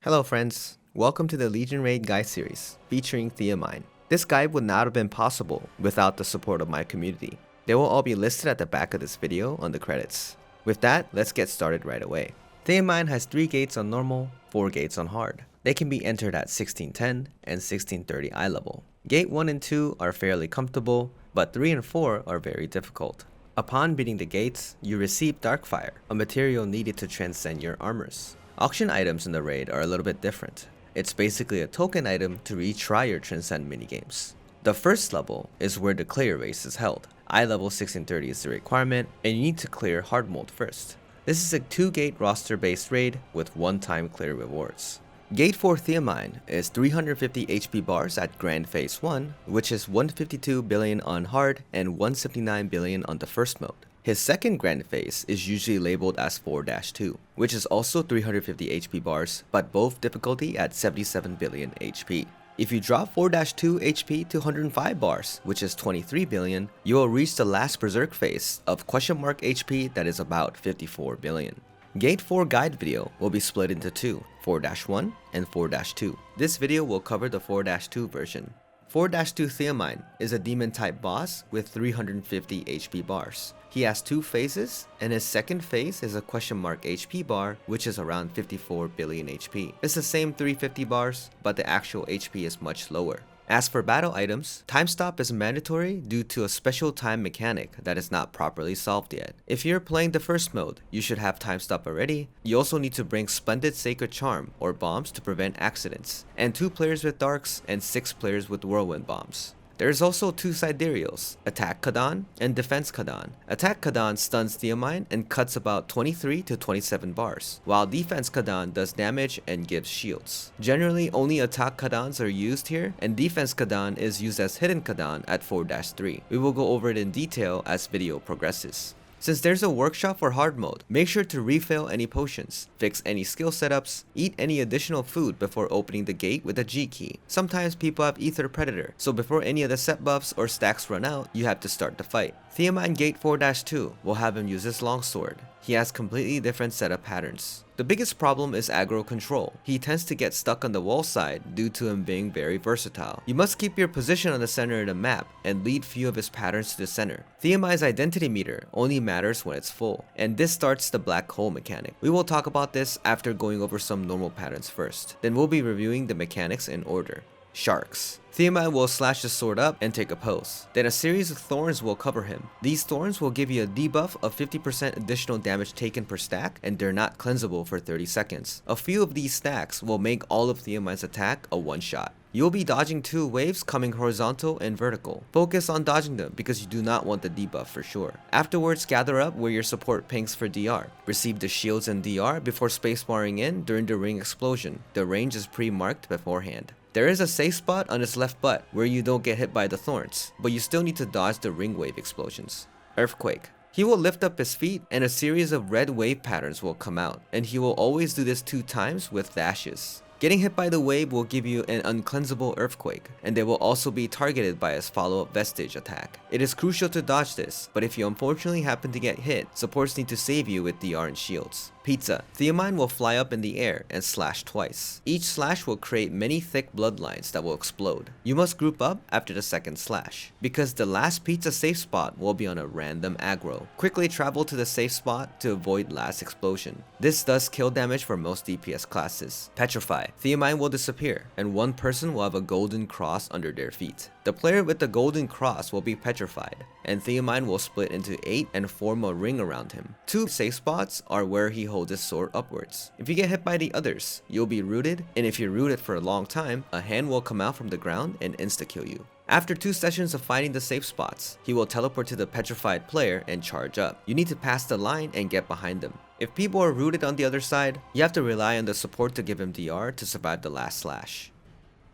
Hello friends, welcome to the Legion Raid guide series featuring THAEMINE. This guide would not have been possible without the support of my community. They will all be listed at the back of this video on the credits. With that, let's get started right away. THAEMINE has 3 gates on normal, 4 gates on hard. They can be entered at 1610 and 1630 eye level. Gate 1 and 2 are fairly comfortable, but 3 and 4 are very difficult. Upon beating the gates, you receive Darkfire, a material needed to transcend your armors. Auction items in the raid are a little bit different. It's basically a token item to retry your Transcend minigames. The first level is where the clear race is held. Eye level 1630 is the requirement, and you need to clear hard mode first. This is a 2-gate roster based raid with one-time clear rewards. Gate 4 THAEMINE is 350 HP bars at Grand Phase 1, which is 152 billion on hard and 179 billion on the first mode. His second Grand Phase is usually labeled as 4-2, which is also 350 HP bars, but both difficulty at 77 billion HP. If you drop 4-2 HP to 105 bars, which is 23 billion, you will reach the last Berserk phase of $HP that is about 54 billion. Gate 4 guide video will be split into 2, 4-1 and 4-2. This video will cover the 4-2 version. 4-2 THAEMINE is a demon type boss with 350 HP bars. He has 2 phases, and his second phase is a HP bar, which is around 54 billion HP. It's the same 350 bars, but the actual HP is much lower. As for battle items, time stop is mandatory due to a special time mechanic that is not properly solved yet. If you're playing the first mode, you should have time stop already. You also need to bring Splendid Sacred Charm or bombs to prevent accidents, and 2 players with darks and 6 players with whirlwind bombs. There's also 2 sidereals, Attack Kadon and Defense Kadon. Attack Kadon stuns THAEMINE and cuts about 23 to 27 bars, while Defense Kadon does damage and gives shields. Generally, only Attack Kadons are used here, and Defense Kadon is used as Hidden Kadon at 4-3. We will go over it in detail as video progresses. Since there's a workshop for hard mode, make sure to refill any potions, fix any skill setups, eat any additional food before opening the gate with a G key. Sometimes people have Ether Predator, so before any of the set buffs or stacks run out, you have to start the fight. THAEMINE Gate 4-2 will have him use his longsword. He has completely different setup patterns. The biggest problem is aggro control. He tends to get stuck on the wall side due to him being very versatile. You must keep your position on the center of the map and lead few of his patterns to the center. THAEMINE's identity meter only matters when it's full, and this starts the black hole mechanic. We will talk about this after going over some normal patterns first. Then we'll be reviewing the mechanics in order. Sharks. THAEMINE will slash the sword up and take a pose. Then a series of thorns will cover him. These thorns will give you a debuff of 50% additional damage taken per stack, and they're not cleansable for 30 seconds. A few of these stacks will make all of THAEMINE's attack a one-shot. You'll be dodging 2 waves coming horizontal and vertical. Focus on dodging them because you do not want the debuff for sure. Afterwards, gather up where your support pings for DR. Receive the shields and DR before spacebarring in during the ring explosion. The range is pre-marked beforehand. There is a safe spot on his left butt where you don't get hit by the thorns, but you still need to dodge the ring wave explosions. Earthquake. He will lift up his feet and a series of red wave patterns will come out, and he will always do this 2 times with dashes. Getting hit by the wave will give you an uncleansable earthquake, and they will also be targeted by his follow-up vestige attack. It is crucial to dodge this, but if you unfortunately happen to get hit, supports need to save you with DR and shields. Pizza. THAEMINE will fly up in the air and slash twice. Each slash will create many thick bloodlines that will explode. You must group up after the second slash, because the last pizza safe spot will be on a random aggro. Quickly travel to the safe spot to avoid last explosion. This does kill damage for most DPS classes. Petrify. THAEMINE will disappear, and one person will have a golden cross under their feet. The player with the golden cross will be petrified, and THAEMINE will split into 8 and form a ring around him. 2 safe spots are where he holds his sword upwards. If you get hit by the others, you'll be rooted, and if you're rooted for a long time, a hand will come out from the ground and insta-kill you. After 2 sessions of finding the safe spots, he will teleport to the petrified player and charge up. You need to pass the line and get behind them. If people are rooted on the other side, you have to rely on the support to give him DR to survive the last slash.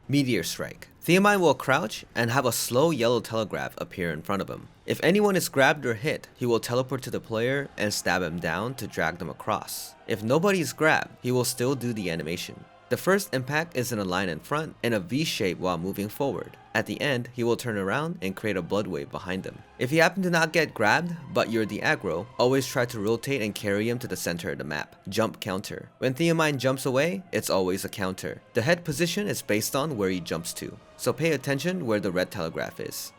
Meteor Strike. THAEMINE will crouch and have a slow yellow telegraph appear in front of him. If anyone is grabbed or hit, he will teleport to the player and stab him down to drag them across. If nobody is grabbed, he will still do the animation. The first impact is in a line in front and a V shape while moving forward. At the end, he will turn around and create a blood wave behind him. If you happen to not get grabbed, but you're the aggro, always try to rotate and carry him to the center of the map. Jump counter. When THAEMINE jumps away, it's always a counter. The head position is based on where he jumps to, so pay attention where the red telegraph is.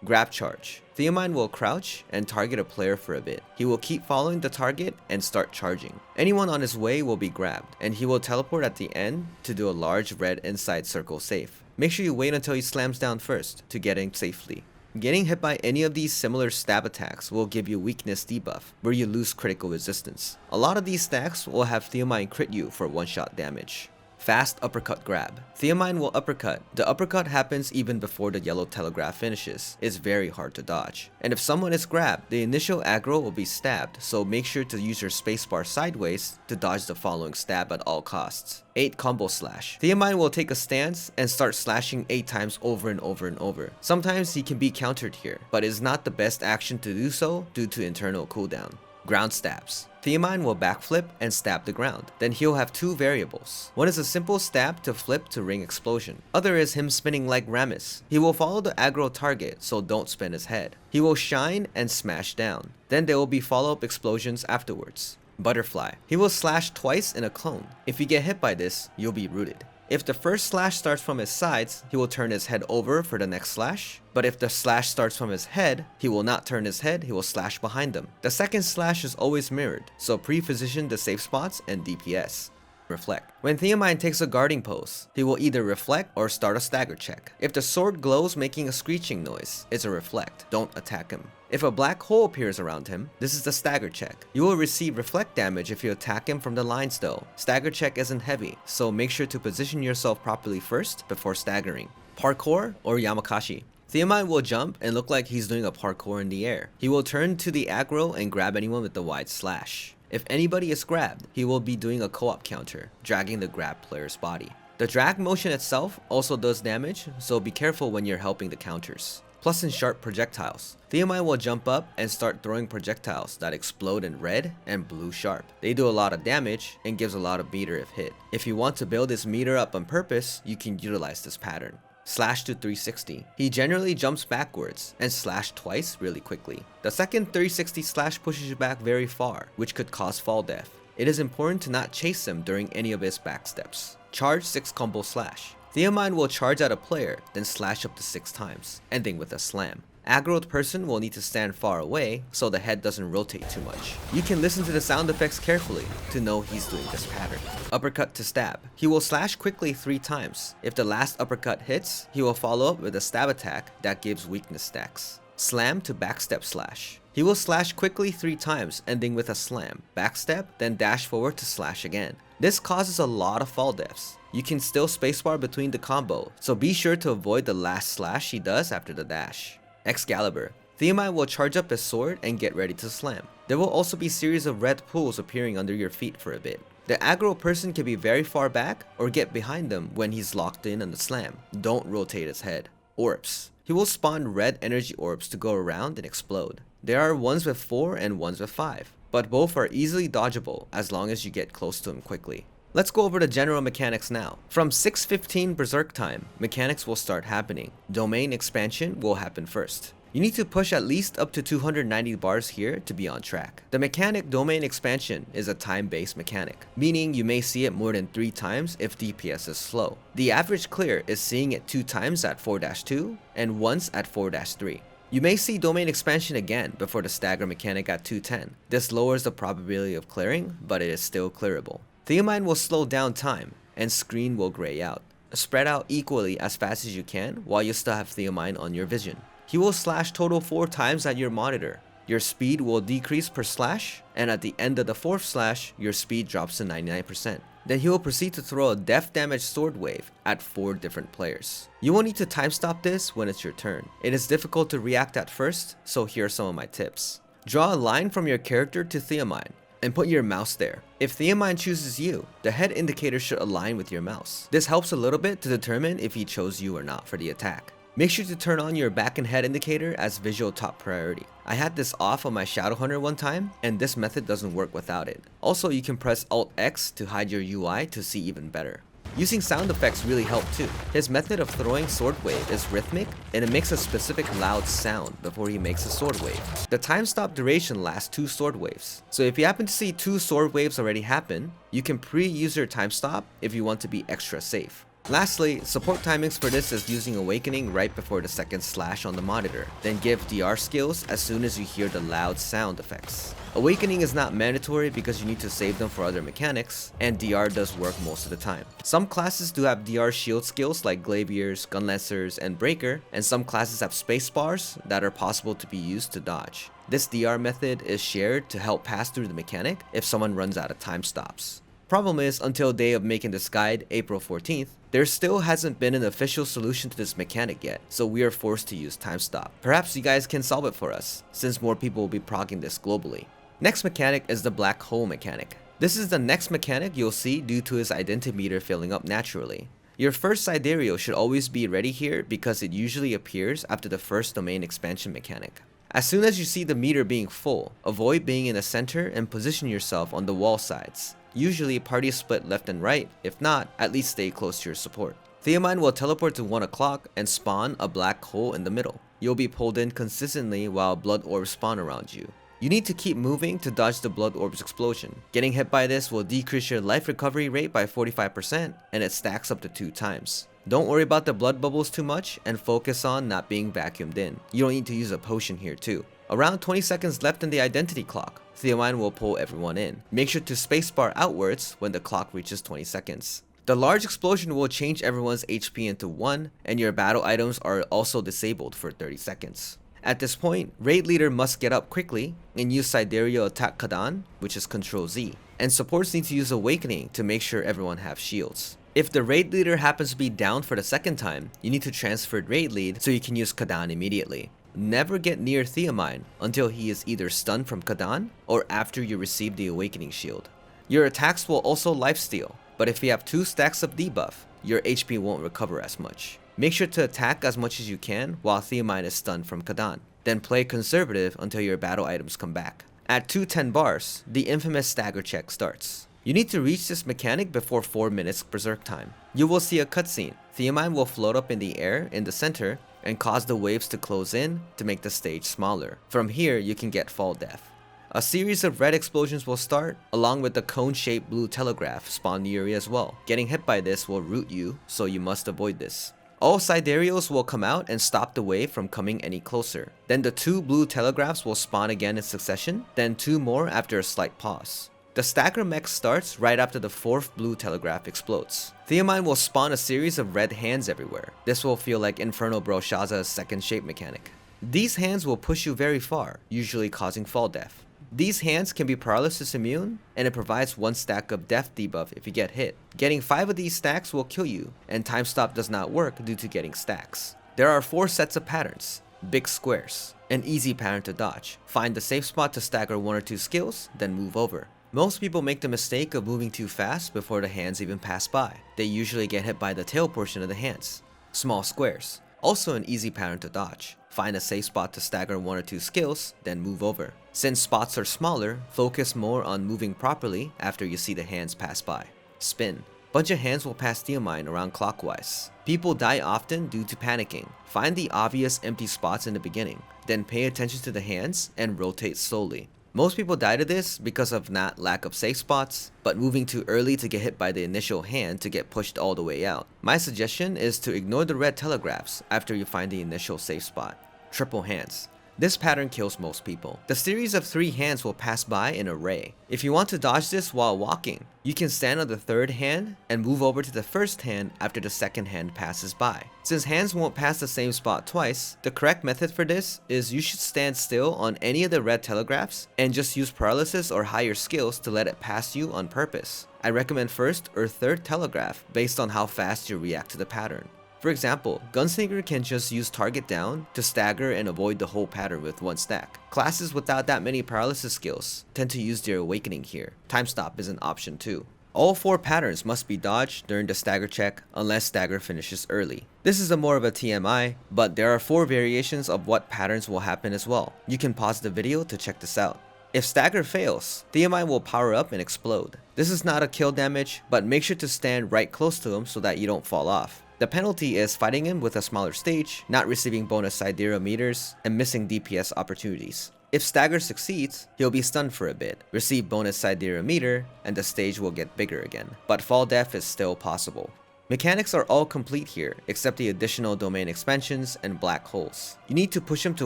Grab charge. THAEMINE will crouch and target a player for a bit. He will keep following the target and start charging. Anyone on his way will be grabbed, and he will teleport at the end to do a large red inside circle safe. Make sure you wait until he slams down first to get in safely. Getting hit by any of these similar stab attacks will give you weakness debuff, where you lose critical resistance. A lot of these stacks will have THAEMINE crit you for one-shot damage. Fast uppercut grab. THAEMINE will uppercut. The uppercut happens even before the yellow telegraph finishes. It's very hard to dodge. And if someone is grabbed, the initial aggro will be stabbed, so make sure to use your spacebar sideways to dodge the following stab at all costs. 8 combo slash. THAEMINE will take a stance and start slashing 8 times over and over and over. Sometimes he can be countered here, but it is not the best action to do so due to internal cooldown. Ground stabs. THAEMINE will backflip and stab the ground. Then he'll have two variables. One is a simple stab to flip to ring explosion. Other is him spinning like Rammus. He will follow the aggro target, so don't spin his head. He will shine and smash down. Then there will be follow-up explosions afterwards. Butterfly. He will slash twice in a clone. If you get hit by this, you'll be rooted. If the first slash starts from his sides, he will turn his head over for the next slash. But if the slash starts from his head, he will not turn his head, he will slash behind them. The second slash is always mirrored, so pre-position the safe spots and DPS. Reflect. When THAEMINE takes a guarding pose, he will either reflect or start a stagger check. If the sword glows making a screeching noise, it's a reflect. Don't attack him. If a black hole appears around him, this is the stagger check. You will receive reflect damage if you attack him from the lines though. Stagger check isn't heavy, so make sure to position yourself properly first before staggering. Parkour or hanamiccchi. THAEMINE will jump and look like he's doing a parkour in the air. He will turn to the aggro and grab anyone with the wide slash. If anybody is grabbed, he will be doing a co-op counter, dragging the grabbed player's body. The drag motion itself also does damage, so be careful when you're helping the counters. Plus in sharp projectiles. THAEMINE will jump up and start throwing projectiles that explode in red and blue sharp. They do a lot of damage and gives a lot of meter if hit. If you want to build this meter up on purpose, you can utilize this pattern. Slash to 360. He generally jumps backwards and slash twice really quickly. The second 360 slash pushes you back very far, which could cause fall death. It is important to not chase him during any of his backsteps. Charge 6 combo slash. THAEMINE will charge at a player, then slash up to 6 times, ending with a slam. Aggroed person will need to stand far away so the head doesn't rotate too much. You can listen to the sound effects carefully to know he's doing this pattern. Uppercut to stab. He will slash quickly 3 times. If the last uppercut hits, he will follow up with a stab attack that gives weakness stacks. Slam to backstep slash. He will slash quickly 3 times, ending with a slam, backstep, then dash forward to slash again. This causes a lot of fall deaths. You can still spacebar between the combo, so be sure to avoid the last slash he does after the dash. Excalibur. THAEMINE will charge up his sword and get ready to slam. There will also be series of red pools appearing under your feet for a bit. The aggro person can be very far back or get behind them when he's locked in on the slam. Don't rotate his head. Orbs. He will spawn red energy orbs to go around and explode. There are ones with 4 and ones with 5, but both are easily dodgeable as long as you get close to him quickly. Let's go over the general mechanics now. From 6:15 Berserk time, mechanics will start happening. Domain expansion will happen first. You need to push at least up to 290 bars here to be on track. The mechanic domain expansion is a time-based mechanic, meaning you may see it more than 3 times if DPS is slow. The average clear is seeing it 2 times at 4-2 and once at 4-3. You may see domain expansion again before the stagger mechanic at 210. This lowers the probability of clearing, but it is still clearable. THAEMINE will slow down time, and screen will gray out. Spread out equally as fast as you can while you still have THAEMINE on your vision. He will slash total 4 times at your monitor. Your speed will decrease per slash, and at the end of the 4th slash, your speed drops to 99%. Then he will proceed to throw a death damage sword wave at 4 different players. You will need to time stop this when it's your turn. It is difficult to react at first, so here are some of my tips. Draw a line from your character to THAEMINE and put your mouse there. If THAEMINE chooses you, the head indicator should align with your mouse. This helps a little bit to determine if he chose you or not for the attack. Make sure to turn on your back and head indicator as visual top priority. I had this off on my Shadowhunter one time, and this method doesn't work without it. Also, you can press Alt X to hide your UI to see even better. Using sound effects really help too. His method of throwing sword wave is rhythmic, and it makes a specific loud sound before he makes a sword wave. The time stop duration lasts 2 sword waves, so if you happen to see 2 sword waves already happen, you can pre-use your time stop if you want to be extra safe. Lastly, support timings for this is using Awakening right before the second slash on the monitor, then give DR skills as soon as you hear the loud sound effects. Awakening is not mandatory because you need to save them for other mechanics, and DR does work most of the time. Some classes do have DR shield skills like Glaviers, Gunlancers, and Breaker, and some classes have space bars that are possible to be used to dodge. This DR method is shared to help pass through the mechanic if someone runs out of time stops. Problem is, until day of making this guide, April 14th, there still hasn't been an official solution to this mechanic yet, so we are forced to use time stop. Perhaps you guys can solve it for us, since more people will be proccing this globally. Next mechanic is the black hole mechanic. This is the next mechanic you'll see due to his identity meter filling up naturally. Your first Sidereal should always be ready here because it usually appears after the first domain expansion mechanic. As soon as you see the meter being full, avoid being in the center and position yourself on the wall sides. Usually parties split left and right, if not, at least stay close to your support. THAEMINE will teleport to 1 o'clock and spawn a black hole in the middle. You'll be pulled in consistently while blood orbs spawn around you. You need to keep moving to dodge the blood orb's explosion. Getting hit by this will decrease your life recovery rate by 45% and it stacks up to 2 times. Don't worry about the blood bubbles too much and focus on not being vacuumed in. You don't need to use a potion here too. Around 20 seconds left in the identity clock, THAEMINE will pull everyone in. Make sure to spacebar outwards when the clock reaches 20 seconds. The large explosion will change everyone's HP into 1 and your battle items are also disabled for 30 seconds. At this point, Raid Leader must get up quickly and use Sidereal attack Kadan, which is Ctrl Z, and supports need to use Awakening to make sure everyone have shields. If the Raid Leader happens to be down for the second time, you need to transfer Raid Lead so you can use Kadan immediately. Never get near THAEMINE until he is either stunned from Kadan or after you receive the Awakening Shield. Your attacks will also lifesteal, but if you have 2 stacks of debuff, your HP won't recover as much. Make sure to attack as much as you can while THAEMINE is stunned from Kadan. Then play conservative until your battle items come back. At 210 bars, the infamous stagger check starts. You need to reach this mechanic before 4 minutes berserk time. You will see a cutscene. THAEMINE will float up in the air in the center and cause the waves to close in to make the stage smaller. From here, you can get fall death. A series of red explosions will start, along with the cone-shaped blue telegraph spawn near you as well. Getting hit by this will root you, so you must avoid this. All Sidereals will come out and stop the wave from coming any closer. Then the 2 blue telegraphs will spawn again in succession, then 2 more after a slight pause. The Stagger mech starts right after the 4th blue telegraph explodes. THAEMINE will spawn a series of red hands everywhere. This will feel like Infernal Bro Shaza's second shape mechanic. These hands will push you very far, usually causing fall death. These hands can be paralysis immune, and it provides 1 stack of death debuff if you get hit. Getting 5 of these stacks will kill you, and time stop does not work due to getting stacks. There are 4 sets of patterns. Big squares, an easy pattern to dodge. Find the safe spot to stagger 1 or 2 skills, then move over. Most people make the mistake of moving too fast before the hands even pass by. They usually get hit by the tail portion of the hands. Small squares, also an easy pattern to dodge. Find a safe spot to stagger 1 or 2 skills, then move over. Since spots are smaller, focus more on moving properly after you see the hands pass by. Spin. Bunch of hands will pass THAEMINE around clockwise. People die often due to panicking. Find the obvious empty spots in the beginning, then pay attention to the hands and rotate slowly. Most people die to this because of not lack of safe spots, but moving too early to get hit by the initial hand to get pushed all the way out. My suggestion is to ignore the red telegraphs after you find the initial safe spot. Triple hands. This pattern kills most people. The series of 3 hands will pass by in a ray. If you want to dodge this while walking, you can stand on the 3rd hand and move over to the 1st hand after the 2nd hand passes by. Since hands won't pass the same spot twice, the correct method for this is you should stand still on any of the red telegraphs and just use paralysis or higher skills to let it pass you on purpose. I recommend 1st or 3rd telegraph based on how fast you react to the pattern. For example, Gunslinger can just use target down to stagger and avoid the whole pattern with 1 stack. Classes without that many paralysis skills tend to use their Awakening here. Time stop is an option too. All 4 patterns must be dodged during the stagger check unless stagger finishes early. This is more of a TMI, but there are 4 variations of what patterns will happen as well. You can pause the video to check this out. If Stagger fails, THAEMINE will power up and explode. This is not a kill damage, but make sure to stand right close to him so that you don't fall off. The penalty is fighting him with a smaller stage, not receiving bonus Sidereal meters, and missing DPS opportunities. If Stagger succeeds, he'll be stunned for a bit, receive bonus Sidereal meter, and the stage will get bigger again, but fall death is still possible. Mechanics are all complete here, except the additional domain expansions and black holes. You need to push him to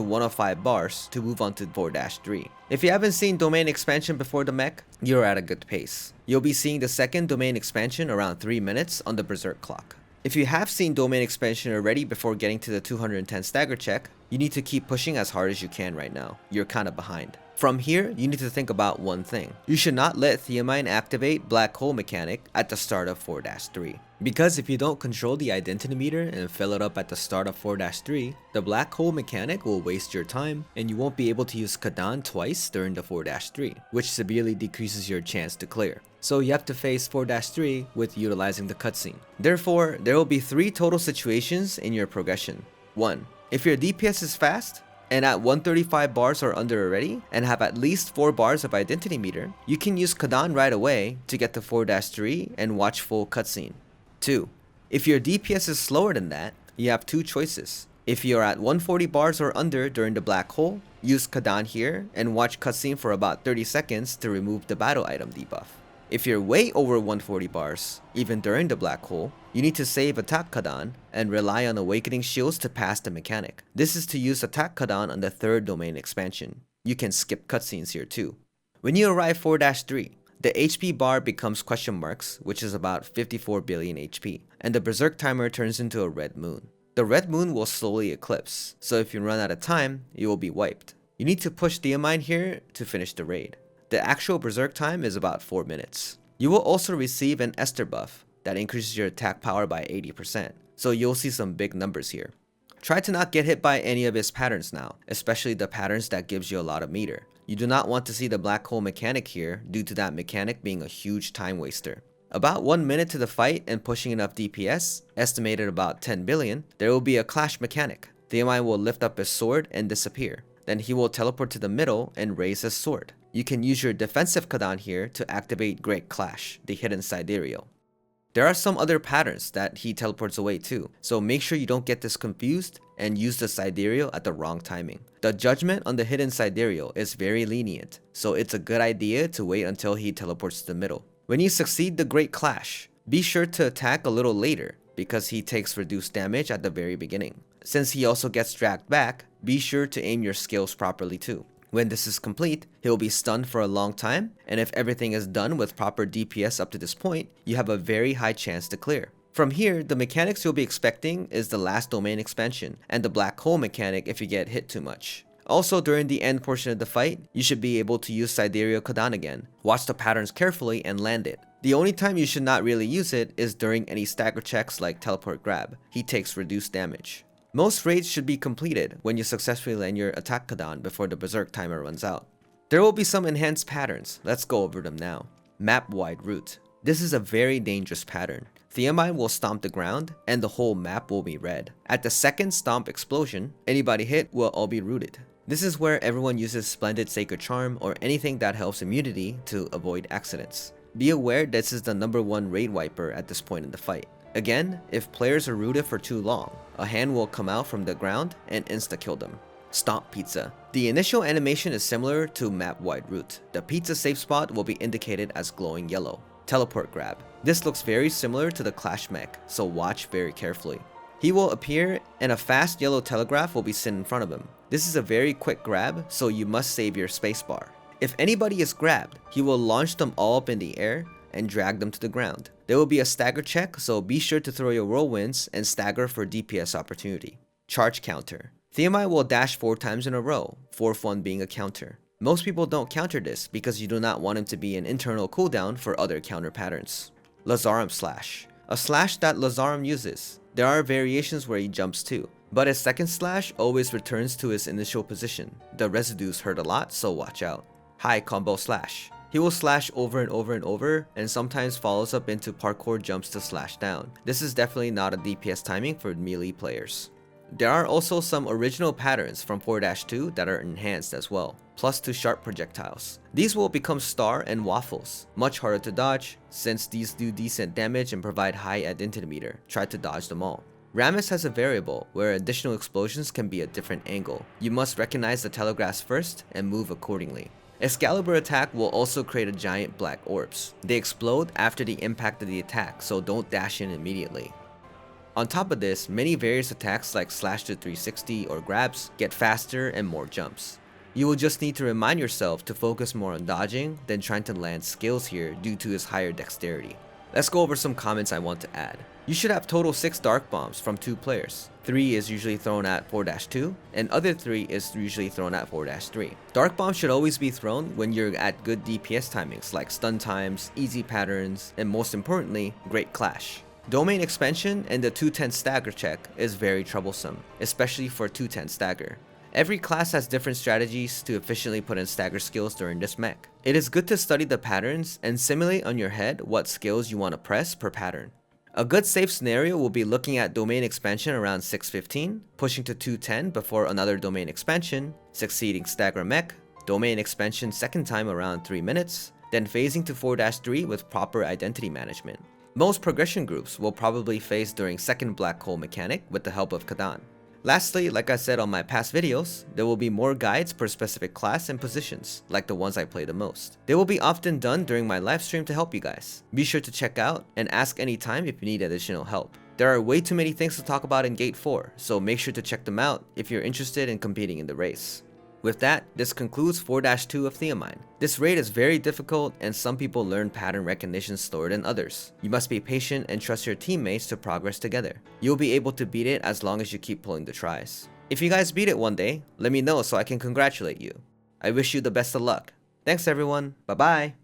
105 bars to move on to 4-3. If you haven't seen domain expansion before the mech, you're at a good pace. You'll be seeing the second domain expansion around 3 minutes on the Berserk clock. If you have seen domain expansion already before getting to the 210 stagger check, you need to keep pushing as hard as you can right now. You're kinda behind. From here, you need to think about one thing. You should not let THAEMINE activate Black Hole mechanic at the start of 4-3. Because if you don't control the identity meter and fill it up at the start of 4-3, the Black Hole mechanic will waste your time and you won't be able to use Kadan twice during the 4-3, which severely decreases your chance to clear. So you have to face 4-3 with utilizing the cutscene. Therefore, there will be 3 total situations in your progression. 1. If your DPS is fast, and at 135 bars or under already, and have at least 4 bars of identity meter, you can use Kadan right away to get to 4-3 and watch full cutscene. 2. If your DPS is slower than that, you have 2 choices. If you are at 140 bars or under during the black hole, use Kadan here and watch cutscene for about 30 seconds to remove the battle item debuff. If you're way over 140 bars, even during the black hole, you need to save attack Kadan and rely on awakening shields to pass the mechanic. This is to use attack Kadan on the 3rd domain expansion. You can skip cutscenes here too. When you arrive 4-3, the HP bar becomes question marks, which is about 54 billion HP, and the Berserk timer turns into a red moon. The red moon will slowly eclipse, so if you run out of time, you will be wiped. You need to push THAEMINE here to finish the raid. The actual Berserk time is about 4 minutes. You will also receive an Esther buff that increases your attack power by 80%, so you'll see some big numbers here. Try to not get hit by any of his patterns now, especially the patterns that gives you a lot of meter. You do not want to see the black hole mechanic here due to that mechanic being a huge time waster. About 1 minute to the fight and pushing enough DPS, estimated about 10 billion, there will be a clash mechanic. THAEMINE will lift up his sword and disappear. Then he will teleport to the middle and raise his sword. You can use your defensive Kadan here to activate Great Clash, the hidden sidereal. There are some other patterns that he teleports away too, so make sure you don't get this confused and use the sidereal at the wrong timing. The judgment on the hidden sidereal is very lenient, so it's a good idea to wait until he teleports to the middle. When you succeed the Great Clash, be sure to attack a little later because he takes reduced damage at the very beginning. Since he also gets dragged back, be sure to aim your skills properly too. When this is complete, he'll be stunned for a long time, and if everything is done with proper DPS up to this point, you have a very high chance to clear. From here, the mechanics you'll be expecting is the last domain expansion, and the black hole mechanic if you get hit too much. Also, during the end portion of the fight, you should be able to use Sidereal Kadan again. Watch the patterns carefully and land it. The only time you should not really use it is during any stagger checks like Teleport Grab. He takes reduced damage. Most raids should be completed when you successfully land your attack Kadan before the Berserk timer runs out. There will be some enhanced patterns, let's go over them now. Map wide route. This is a very dangerous pattern. THAEMINE will stomp the ground and the whole map will be red. At the second stomp explosion, anybody hit will all be rooted. This is where everyone uses Splendid Sacred Charm or anything that helps immunity to avoid accidents. Be aware this is the #1 raid wiper at this point in the fight. Again, if players are rooted for too long, a hand will come out from the ground and insta-kill them. Stomp Pizza. The initial animation is similar to Map Wide Route. The pizza safe spot will be indicated as glowing yellow. Teleport Grab. This looks very similar to the Clash mech, so watch very carefully. He will appear and a fast yellow telegraph will be sent in front of him. This is a very quick grab, so you must save your spacebar. If anybody is grabbed, he will launch them all up in the air and drag them to the ground. There will be a stagger check, so be sure to throw your whirlwinds and stagger for DPS opportunity. Charge Counter. THAEMINE will dash 4 times in a row, 4th one being a counter. Most people don't counter this because you do not want him to be an internal cooldown for other counter patterns. Lazarum Slash. A slash that Lazarum uses. There are variations where he jumps too, but his second slash always returns to his initial position. The residues hurt a lot, so watch out. High Combo Slash. He will slash over and over and over, and sometimes follows up into parkour jumps to slash down. This is definitely not a DPS timing for melee players. There are also some original patterns from 4-2 that are enhanced as well. plus 2 sharp projectiles. These will become Star and Waffles, much harder to dodge, since these do decent damage and provide high identity meter. Try to dodge them all. Rammus has a variable where additional explosions can be a different angle. You must recognize the telegraphs first and move accordingly. Excalibur attack will also create a giant black orbs. They explode after the impact of the attack, so don't dash in immediately. On top of this, many various attacks like slash to 360 or grabs get faster and more jumps. You will just need to remind yourself to focus more on dodging than trying to land skills here due to his higher dexterity. Let's go over some comments I want to add. You should have total 6 dark bombs from 2 players. 3 is usually thrown at 4-2, and other 3 is usually thrown at 4-3. Dark bombs should always be thrown when you're at good DPS timings like stun times, easy patterns, and most importantly, great clash. Domain expansion and the 210 stagger check is very troublesome, especially for 210 stagger. Every class has different strategies to efficiently put in stagger skills during this mech. It is good to study the patterns and simulate on your head what skills you want to press per pattern. A good safe scenario will be looking at domain expansion around 6:15, pushing to 2:10 before another domain expansion, succeeding stagger mech, domain expansion second time around 3 minutes, then phasing to 4-3 with proper identity management. Most progression groups will probably phase during second black hole mechanic with the help of Kadan. Lastly, like I said on my past videos, there will be more guides per specific class and positions, like the ones I play the most. They will be often done during my live stream to help you guys. Be sure to check out and ask anytime if you need additional help. There are way too many things to talk about in Gate 4, so make sure to check them out if you're interested in competing in the race. With that, this concludes 4-2 of THAEMINE. This raid is very difficult and some people learn pattern recognition slower than others. You must be patient and trust your teammates to progress together. You'll be able to beat it as long as you keep pulling the tries. If you guys beat it one day, let me know so I can congratulate you. I wish you the best of luck. Thanks everyone, bye bye!